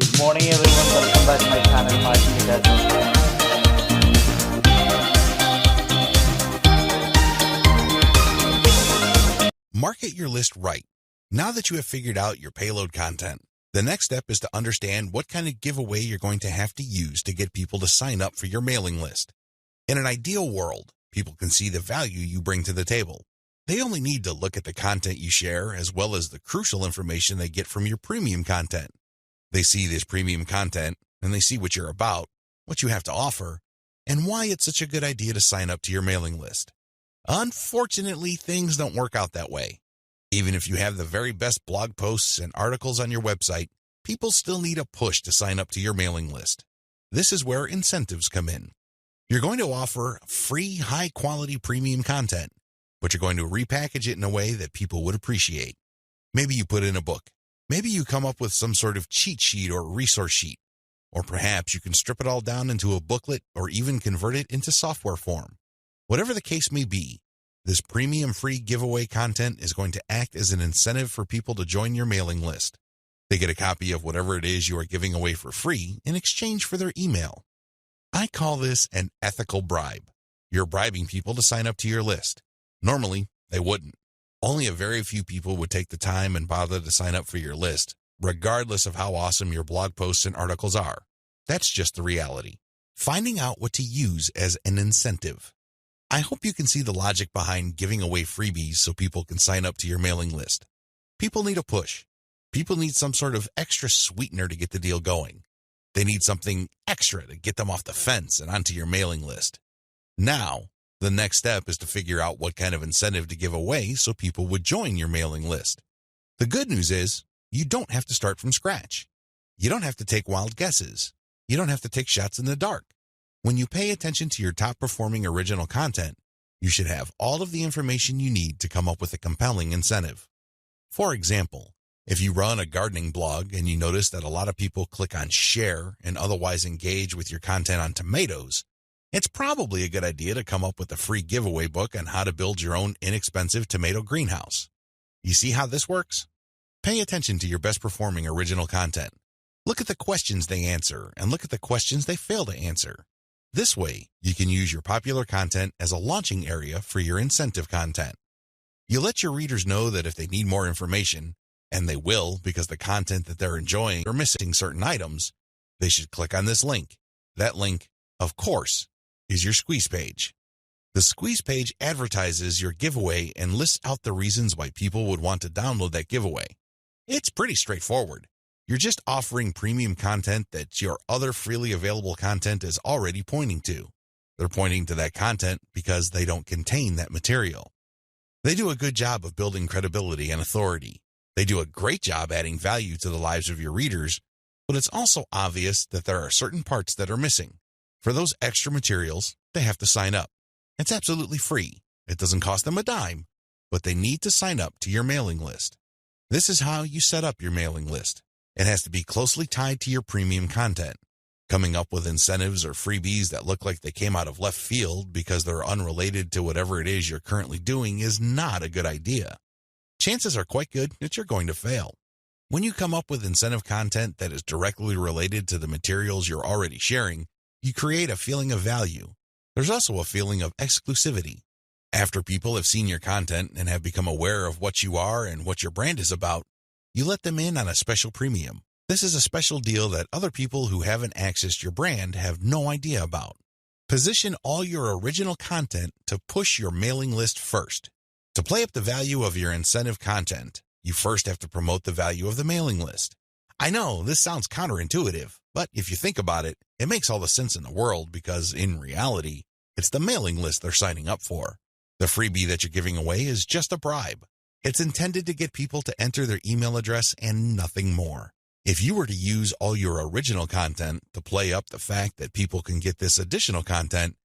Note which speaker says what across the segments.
Speaker 1: Good morning everyone, welcome back to my channel Martin Dad.
Speaker 2: Market your list right. Now that you have figured out your payload content, the next step is to understand what kind of giveaway you're going to have to use to get people to sign up for your mailing list. In an ideal world, people can see the value you bring to the table. They only need to look at the content you share as well as the crucial information they get from your premium content. They see this premium content and they see what you're about, what you have to offer, and why it's such a good idea to sign up to your mailing list. Unfortunately, things don't work out that way. Even if you have the very best blog posts and articles on your website, people still need a push to sign up to your mailing list. This is where incentives come in. You're going to offer free, high-quality premium content, but you're going to repackage it in a way that people would appreciate. Maybe you put in a book. Maybe you come up with some sort of cheat sheet or resource sheet. Or perhaps you can strip it all down into a booklet or even convert it into software form. Whatever the case may be, this premium free giveaway content is going to act as an incentive for people to join your mailing list. They get a copy of whatever it is you are giving away for free in exchange for their email. I call this an ethical bribe. You're bribing people to sign up to your list. Normally, they wouldn't. Only a very few people would take the time and bother to sign up for your list, regardless of how awesome your blog posts and articles are. That's just the reality. Finding out what to use as an incentive. I hope you can see the logic behind giving away freebies so people can sign up to your mailing list. People need a push. People need some sort of extra sweetener to get the deal going. They need something extra to get them off the fence and onto your mailing list. Now, the next step is to figure out what kind of incentive to give away so people would join your mailing list. The good news is, you don't have to start from scratch. You don't have to take wild guesses. You don't have to take shots in the dark. When you pay attention to your top-performing original content, you should have all of the information you need to come up with a compelling incentive. For example, if you run a gardening blog and you notice that a lot of people click on share and otherwise engage with your content on tomatoes, it's probably a good idea to come up with a free giveaway book on how to build your own inexpensive tomato greenhouse. You see how this works? Pay attention to your best-performing original content. Look at the questions they answer and look at the questions they fail to answer. This way, you can use your popular content as a launching area for your incentive content. You let your readers know that if they need more information, and they will because the content that they're enjoying are missing certain items, they should click on this link. That link, of course, is your squeeze page. The squeeze page advertises your giveaway and lists out the reasons why people would want to download that giveaway. It's pretty straightforward. You're just offering premium content that your other freely available content is already pointing to. They're pointing to that content because they don't contain that material. They do a good job of building credibility and authority. They do a great job adding value to the lives of your readers, but it's also obvious that there are certain parts that are missing. For those extra materials, they have to sign up. It's absolutely free. It doesn't cost them a dime, but they need to sign up to your mailing list. This is how you set up your mailing list. It has to be closely tied to your premium content. Coming up with incentives or freebies that look like they came out of left field because they're unrelated to whatever it is you're currently doing is not a good idea. Chances are quite good that you're going to fail. When you come up with incentive content that is directly related to the materials you're already sharing, you create a feeling of value. There's also a feeling of exclusivity. After people have seen your content and have become aware of what you are and what your brand is about, you let them in on a special premium. This is a special deal that other people who haven't accessed your brand have no idea about. Position all your original content to push your mailing list first. To play up the value of your incentive content, you first have to promote the value of the mailing list. I know this sounds counterintuitive, but if you think about it, it makes all the sense in the world because in reality, it's the mailing list they're signing up for. The freebie that you're giving away is just a bribe. It's intended to get people to enter their email address and nothing more. If you were to use all your original content to play up the fact that people can get this additional content,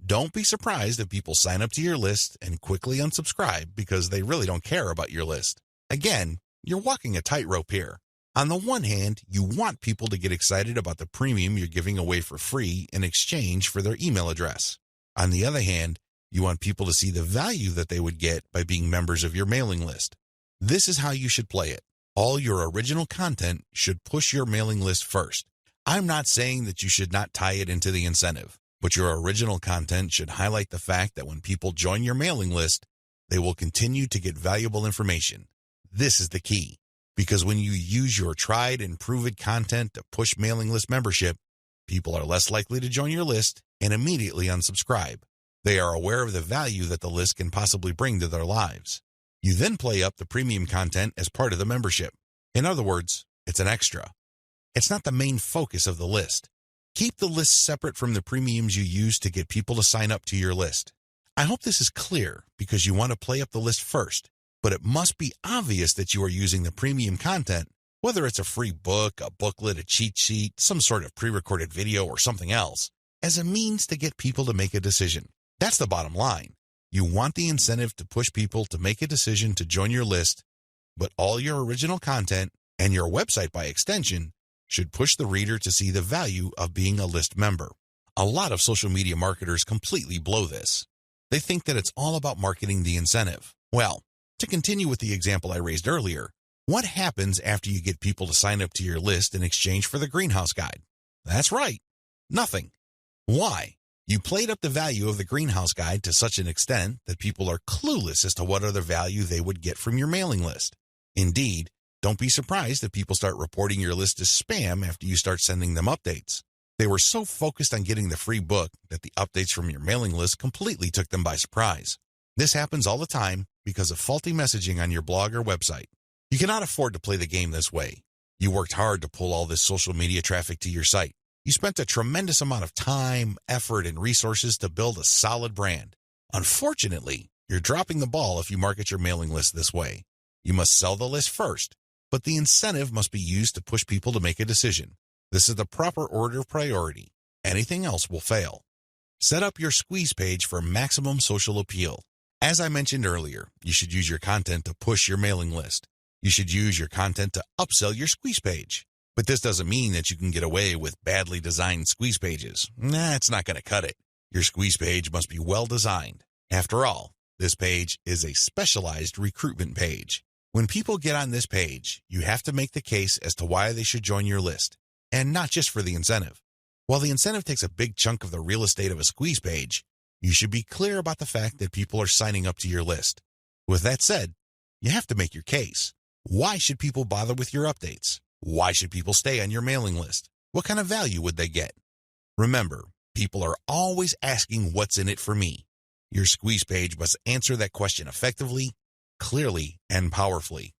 Speaker 2: don't be surprised if people sign up to your list and quickly unsubscribe because they really don't care about your list. Again, you're walking a tightrope here. On the one hand, you want people to get excited about the premium you're giving away for free in exchange for their email address. On the other hand, you want people to see the value that they would get by being members of your mailing list. This is how you should play it. All your original content should push your mailing list first. I'm not saying that you should not tie it into the incentive, but your original content should highlight the fact that when people join your mailing list, they will continue to get valuable information. This is the key, because when you use your tried and proven content to push mailing list membership, people are less likely to join your list and immediately unsubscribe. They are aware of the value that the list can possibly bring to their lives. You then play up the premium content as part of the membership. In other words, it's an extra. It's not the main focus of the list. Keep the list separate from the premiums you use to get people to sign up to your list. I hope this is clear because you want to play up the list first, but it must be obvious that you are using the premium content, whether it's a free book, a booklet, a cheat sheet, some sort of pre-recorded video, or something else, as a means to get people to make a decision. That's the bottom line. You want the incentive to push people to make a decision to join your list, but all your original content, and your website by extension, should push the reader to see the value of being a list member. A lot of social media marketers completely blow this. They think that it's all about marketing the incentive. Well, to continue with the example I raised earlier, what happens after you get people to sign up to your list in exchange for the greenhouse guide? That's right, nothing. Why? You played up the value of the greenhouse guide to such an extent that people are clueless as to what other value they would get from your mailing list. Indeed, don't be surprised if people start reporting your list as spam after you start sending them updates. They were so focused on getting the free book that the updates from your mailing list completely took them by surprise. This happens all the time because of faulty messaging on your blog or website. You cannot afford to play the game this way. You worked hard to pull all this social media traffic to your site. You spent a tremendous amount of time, effort, and resources to build a solid brand. Unfortunately, you're dropping the ball if you market your mailing list this way. You must sell the list first, but the incentive must be used to push people to make a decision. This is the proper order of priority. Anything else will fail. Set up your squeeze page for maximum social appeal. As I mentioned earlier, you should use your content to push your mailing list. You should use your content to upsell your squeeze page. But this doesn't mean that you can get away with badly designed squeeze pages. It's not going to cut it. Your squeeze page must be well designed. After all, this page is a specialized recruitment page. When people get on this page, you have to make the case as to why they should join your list, and not just for the incentive. While the incentive takes a big chunk of the real estate of a squeeze page, you should be clear about the fact that people are signing up to your list. With that said, you have to make your case. Why should people bother with your updates? Why should people stay on your mailing list? What kind of value would they get? Remember, people are always asking what's in it for me. Your squeeze page must answer that question effectively, clearly, and powerfully.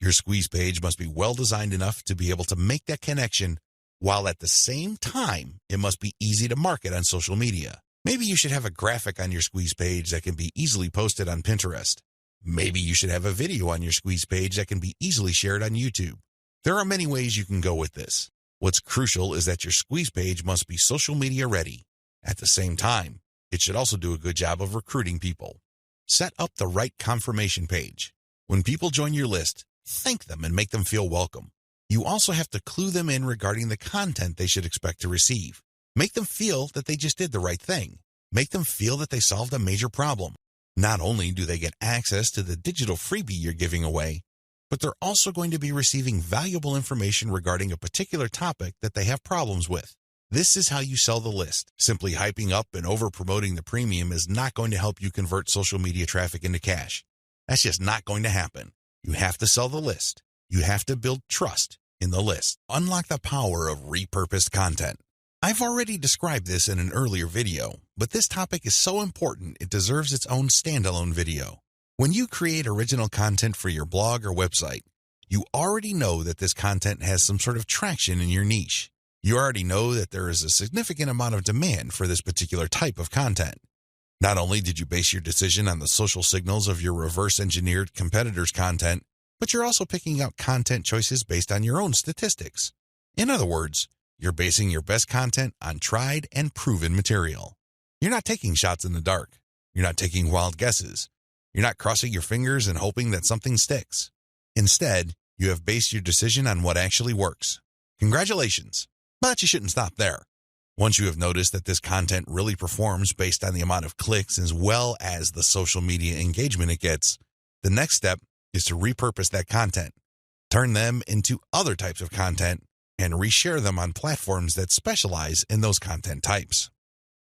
Speaker 2: Your squeeze page must be well designed enough to be able to make that connection, while at the same time, it must be easy to market on social media. Maybe you should have a graphic on your squeeze page that can be easily posted on Pinterest. Maybe you should have a video on your squeeze page that can be easily shared on YouTube. There are many ways you can go with this. What's crucial is that your squeeze page must be social media ready. At the same time, it should also do a good job of recruiting people. Set up the right confirmation page. When people join your list, thank them and make them feel welcome. You also have to clue them in regarding the content they should expect to receive. Make them feel that they just did the right thing. Make them feel that they solved a major problem. Not only do they get access to the digital freebie you're giving away, but they're also going to be receiving valuable information regarding a particular topic that they have problems with. This is how you sell the list. Simply hyping up and over-promoting the premium is not going to help you convert social media traffic into cash. That's just not going to happen. You have to sell the list. You have to build trust in the list. Unlock the power of repurposed content. I've already described this in an earlier video, but this topic is so important it deserves its own standalone video. When you create original content for your blog or website, you already know that this content has some sort of traction in your niche. You already know that there is a significant amount of demand for this particular type of content. Not only did you base your decision on the social signals of your reverse-engineered competitors' content, but you're also picking out content choices based on your own statistics. In other words, you're basing your best content on tried and proven material. You're not taking shots in the dark. You're not taking wild guesses. You're not crossing your fingers and hoping that something sticks. Instead, you have based your decision on what actually works. Congratulations, but you shouldn't stop there. Once you have noticed that this content really performs based on the amount of clicks as well as the social media engagement it gets, the next step is to repurpose that content. turn them into other types of content, and reshare them on platforms that specialize in those content types.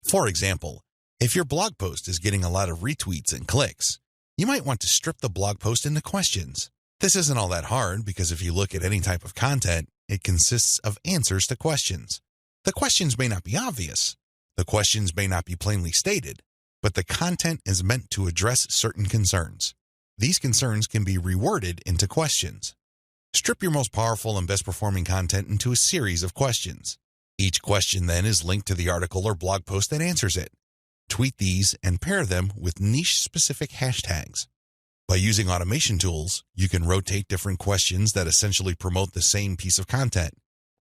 Speaker 2: For example, if your blog post is getting a lot of retweets and clicks, you might want to strip the blog post into questions. This isn't all that hard because if you look at any type of content, it consists of answers to questions. The questions may not be obvious. The questions may not be plainly stated, but the content is meant to address certain concerns. These concerns can be reworded into questions. Strip your most powerful and best performing content into a series of questions. Each question then is linked to the article or blog post that answers it. Tweet these and pair them with niche-specific hashtags. By using automation tools, you can rotate different questions that essentially promote the same piece of content.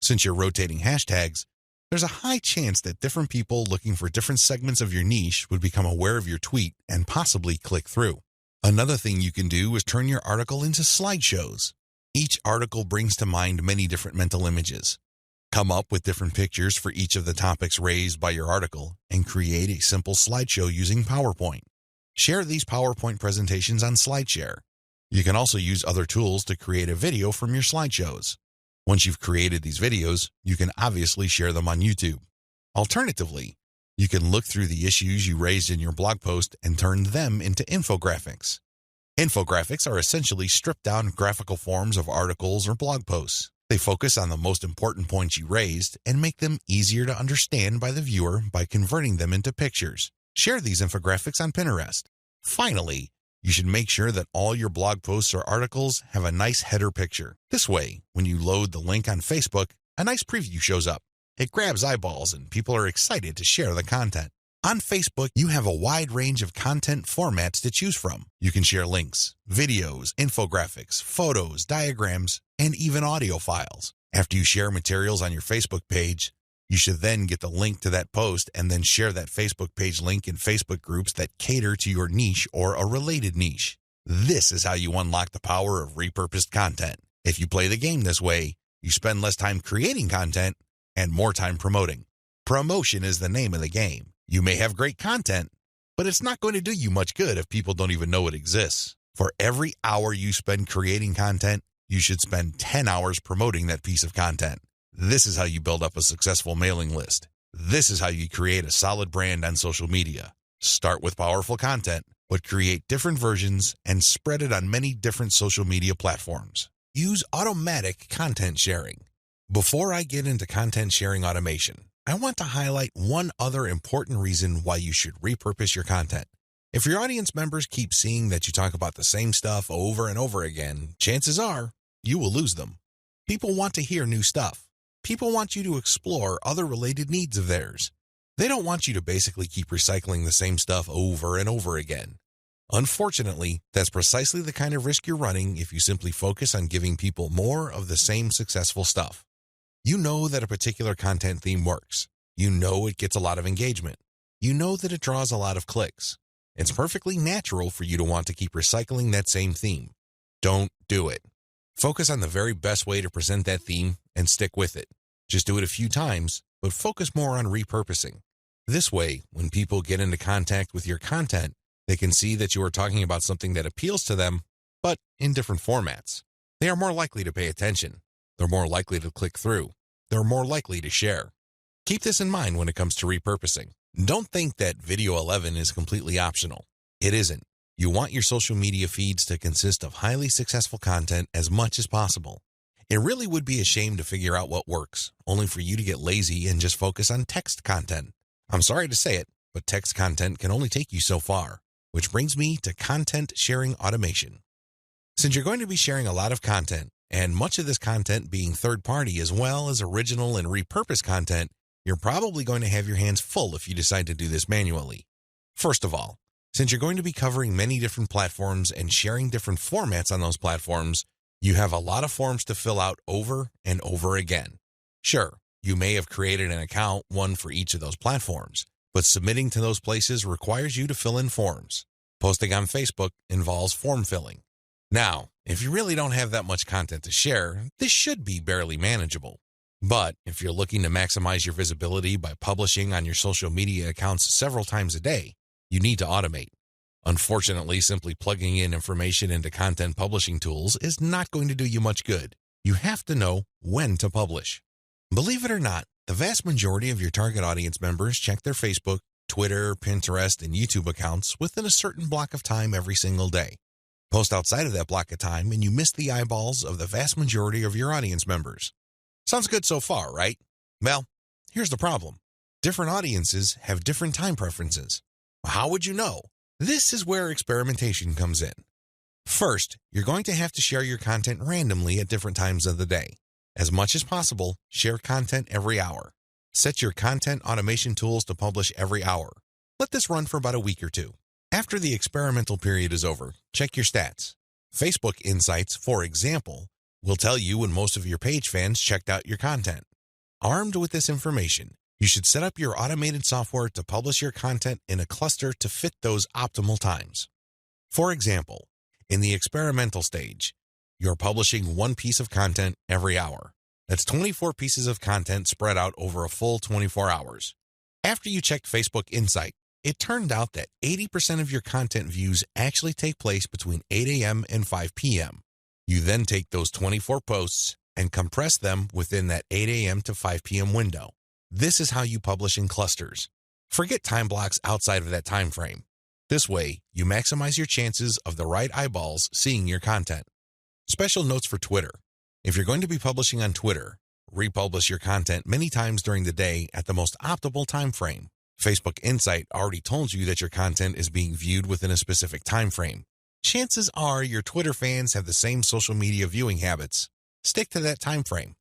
Speaker 2: Since you're rotating hashtags, there's a high chance that different people looking for different segments of your niche would become aware of your tweet and possibly click through. Another thing you can do is turn your article into slideshows. Each article brings to mind many different mental images. Come up with different pictures for each of the topics raised by your article and create a simple slideshow using PowerPoint. Share these PowerPoint presentations on SlideShare. You can also use other tools to create a video from your slideshows. Once you've created these videos, you can obviously share them on YouTube. Alternatively, you can look through the issues you raised in your blog post and turn them into infographics. Infographics are essentially stripped-down graphical forms of articles or blog posts. They focus on the most important points you raised and make them easier to understand by the viewer by converting them into pictures. Share these infographics on Pinterest. Finally, you should make sure that all your blog posts or articles have a nice header picture. This way, when you load the link on Facebook, a nice preview shows up. It grabs eyeballs and people are excited to share the content. On Facebook, you have a wide range of content formats to choose from. You can share links, videos, infographics, photos, diagrams, and even audio files. After you share materials on your Facebook page, you should then get the link to that post and then share that Facebook page link in Facebook groups that cater to your niche or a related niche. This is how you unlock the power of repurposed content. If you play the game this way, you spend less time creating content and more time promoting. Promotion is the name of the game. You may have great content, but it's not going to do you much good if people don't even know it exists. For every hour you spend creating content, you should spend 10 hours promoting that piece of content. This is how you build up a successful mailing list. This is how you create a solid brand on social media. Start with powerful content, but create different versions and spread it on many different social media platforms. Use automatic content sharing. Before I get into content sharing automation, I want to highlight one other important reason why you should repurpose your content. If your audience members keep seeing that you talk about the same stuff over and over again, chances are you will lose them. People want to hear new stuff. People want you to explore other related needs of theirs. They don't want you to basically keep recycling the same stuff over and over again. Unfortunately, that's precisely the kind of risk you're running if you simply focus on giving people more of the same successful stuff. You know that a particular content theme works. You know it gets a lot of engagement. You know that it draws a lot of clicks. It's perfectly natural for you to want to keep recycling that same theme. Don't do it. Focus on the very best way to present that theme and stick with it. Just do it a few times, but focus more on repurposing. This way, when people get into contact with your content, they can see that you are talking about something that appeals to them, but in different formats. They are more likely to pay attention. They're more likely to click through. They're more likely to share. Keep this in mind when it comes to repurposing. Don't think that Video 11 is completely optional. It isn't. You want your social media feeds to consist of highly successful content as much as possible. It really would be a shame to figure out what works, only for you to get lazy and just focus on text content. I'm sorry to say it, but text content can only take you so far, which brings me to content sharing automation. Since you're going to be sharing a lot of content, and much of this content being third-party as well as original and repurposed content, you're probably going to have your hands full if you decide to do this manually. First of all, since you're going to be covering many different platforms and sharing different formats on those platforms, you have a lot of forms to fill out over and over again. Sure, you may have created an account, one for each of those platforms, but submitting to those places requires you to fill in forms. Posting on Facebook involves form filling. Now, if you really don't have that much content to share, this should be barely manageable. But if you're looking to maximize your visibility by publishing on your social media accounts several times a day, you need to automate. Unfortunately, simply plugging in information into content publishing tools is not going to do you much good. You have to know when to publish. Believe it or not, the vast majority of your target audience members check their Facebook, Twitter, Pinterest, and YouTube accounts within a certain block of time every single day. Post outside of that block of time and you miss the eyeballs of the vast majority of your audience members. Sounds good so far, right? Well, here's the problem. Different audiences have different time preferences. How would you know? This is where experimentation comes in. First, you're going to have to share your content randomly at different times of the day. As much as possible, share content every hour. Set your content automation tools to publish every hour. Let this run for about a week or two. After the experimental period is over, check your stats. Facebook Insights, for example, will tell you when most of your page fans checked out your content. Armed with this information, you should set up your automated software to publish your content in a cluster to fit those optimal times. For example, in the experimental stage, you're publishing one piece of content every hour. That's 24 pieces of content spread out over a full 24 hours. After you checked Facebook Insight, it turned out that 80% of your content views actually take place between 8 a.m. and 5 p.m. You then take those 24 posts and compress them within that 8 a.m. to 5 p.m. window. This is how you publish in clusters. Forget time blocks outside of that time frame. This way, you maximize your chances of the right eyeballs seeing your content. Special notes for Twitter. If you're going to be publishing on Twitter, republish your content many times during the day at the most optimal time frame. Facebook Insight already told you that your content is being viewed within a specific time frame. Chances are your Twitter fans have the same social media viewing habits. Stick to that time frame.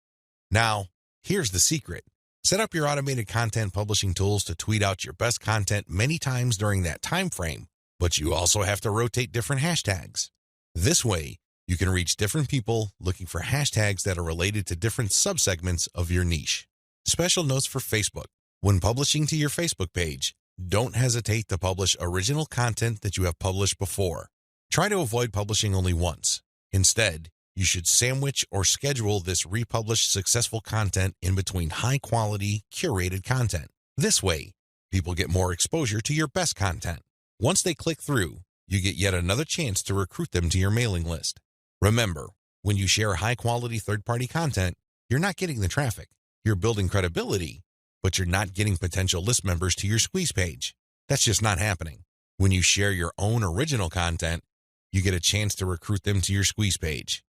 Speaker 2: Now, here's the secret. Set up your automated content publishing tools to tweet out your best content many times during that time frame, but you also have to rotate different hashtags. This way, you can reach different people looking for hashtags that are related to different subsegments of your niche. Special notes for Facebook. When publishing to your Facebook page, don't hesitate to publish original content that you have published before. Try to avoid publishing only once. Instead, you should sandwich or schedule this republished successful content in between high-quality, curated content. This way, people get more exposure to your best content. Once they click through, you get yet another chance to recruit them to your mailing list. Remember, when you share high-quality third-party content, you're not getting the traffic. You're building credibility, but you're not getting potential list members to your squeeze page. That's just not happening. When you share your own original content, you get a chance to recruit them to your squeeze page.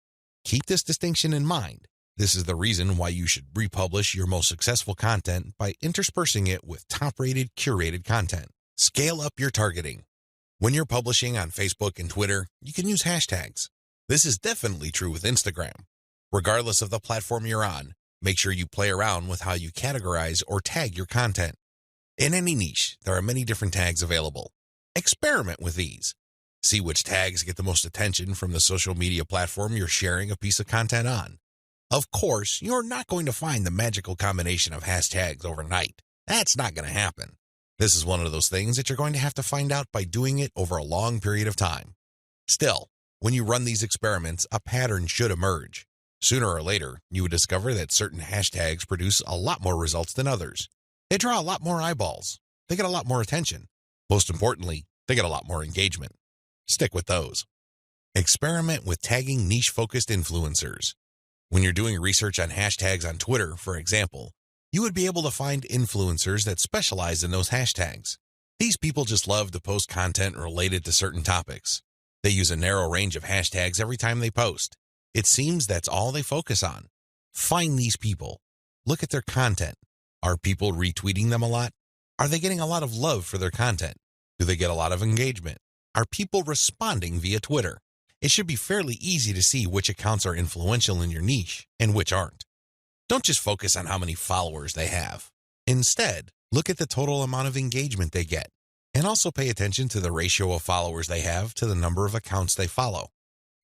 Speaker 2: Keep this distinction in mind. This is the reason why you should republish your most successful content by interspersing it with top-rated, curated content. Scale up your targeting. When you're publishing on Facebook and Twitter, you can use hashtags. This is definitely true with Instagram. Regardless of the platform you're on, make sure you play around with how you categorize or tag your content. In any niche, there are many different tags available. Experiment with these. See which tags get the most attention from the social media platform you're sharing a piece of content on. Of course, you're not going to find the magical combination of hashtags overnight. That's not going to happen. This is one of those things that you're going to have to find out by doing it over a long period of time. Still, when you run these experiments, a pattern should emerge. Sooner or later, you would discover that certain hashtags produce a lot more results than others. They draw a lot more eyeballs. They get a lot more attention. Most importantly, they get a lot more engagement. Stick with those. Experiment with tagging niche-focused influencers. When you're doing research on hashtags on Twitter, for example, you would be able to find influencers that specialize in those hashtags. These people just love to post content related to certain topics. They use a narrow range of hashtags every time they post. It seems that's all they focus on. Find these people. Look at their content. Are people retweeting them a lot? Are they getting a lot of love for their content? Do they get a lot of engagement? Are people responding via Twitter? It should be fairly easy to see which accounts are influential in your niche and which aren't. Don't just focus on how many followers they have. Instead, look at the total amount of engagement they get, and also pay attention to the ratio of followers they have to the number of accounts they follow.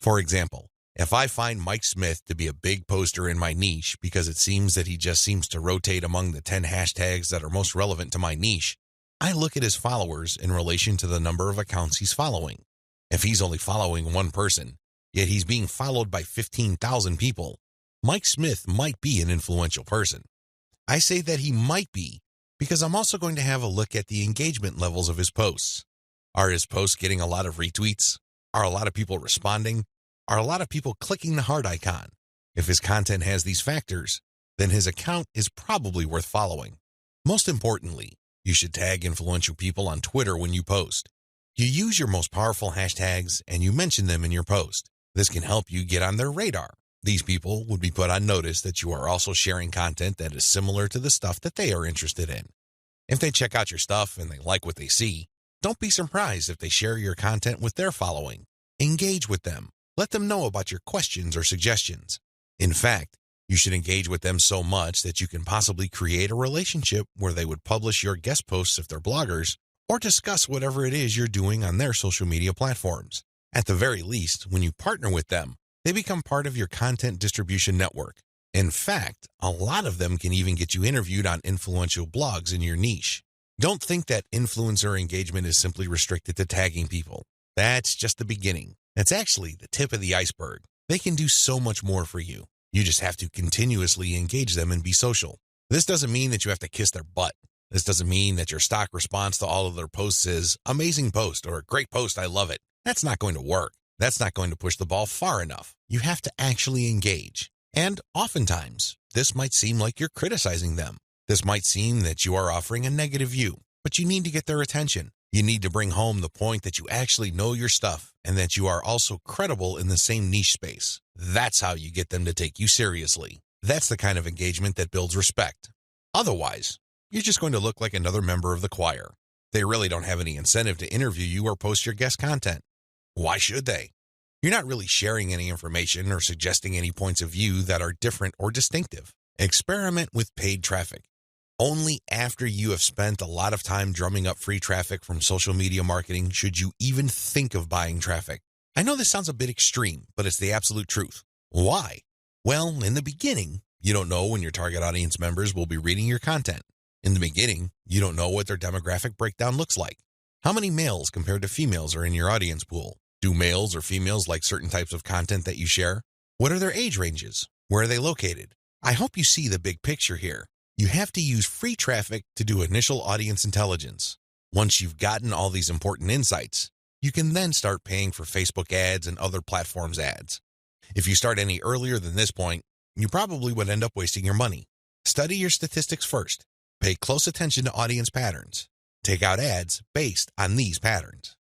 Speaker 2: For example, if I find Mike Smith to be a big poster in my niche because it seems that he just seems to rotate among the 10 hashtags that are most relevant to my niche, I look at his followers in relation to the number of accounts he's following. If he's only following one person, yet he's being followed by 15,000 people, Mike Smith might be an influential person. I say that he might be because I'm also going to have a look at the engagement levels of his posts. Are his posts getting a lot of retweets? Are a lot of people responding? Are a lot of people clicking the heart icon? If his content has these factors, then his account is probably worth following. Most importantly, you should tag influential people on Twitter when you post. You use your most powerful hashtags and you mention them in your post. This can help you get on their radar. These people would be put on notice that you are also sharing content that is similar to the stuff that they are interested in. If they check out your stuff and they like what they see, don't be surprised if they share your content with their following. Engage with them. Let them know about your questions or suggestions. In fact, you should engage with them so much that you can possibly create a relationship where they would publish your guest posts if they're bloggers, or discuss whatever it is you're doing on their social media platforms. At the very least, when you partner with them, they become part of your content distribution network. In fact, a lot of them can even get you interviewed on influential blogs in your niche. Don't think that influencer engagement is simply restricted to tagging people. That's just the beginning. That's actually the tip of the iceberg. They can do so much more for you. You just have to continuously engage them and be social. This doesn't mean that you have to kiss their butt. This doesn't mean that your stock response to all of their posts is amazing post or great post, I love it. That's not going to work. That's not going to push the ball far enough. You have to actually engage. And oftentimes, this might seem like you're criticizing them. This might seem that you are offering a negative view, but you need to get their attention. You need to bring home the point that you actually know your stuff and that you are also credible in the same niche space. That's how you get them to take you seriously. That's the kind of engagement that builds respect. Otherwise, you're just going to look like another member of the choir. They really don't have any incentive to interview you or post your guest content. Why should they? You're not really sharing any information or suggesting any points of view that are different or distinctive. Experiment with paid traffic. Only after you have spent a lot of time drumming up free traffic from social media marketing should you even think of buying traffic. I know this sounds a bit extreme, but it's the absolute truth. Why? Well, in the beginning, you don't know when your target audience members will be reading your content. In the beginning, you don't know what their demographic breakdown looks like. How many males compared to females are in your audience pool? Do males or females like certain types of content that you share? What are their age ranges? Where are they located? I hope you see the big picture here. You have to use free traffic to do initial audience intelligence. Once you've gotten all these important insights, you can then start paying for Facebook ads and other platforms' ads. If you start any earlier than this point, you probably would end up wasting your money. Study your statistics first. Pay close attention to audience patterns. Take out ads based on these patterns.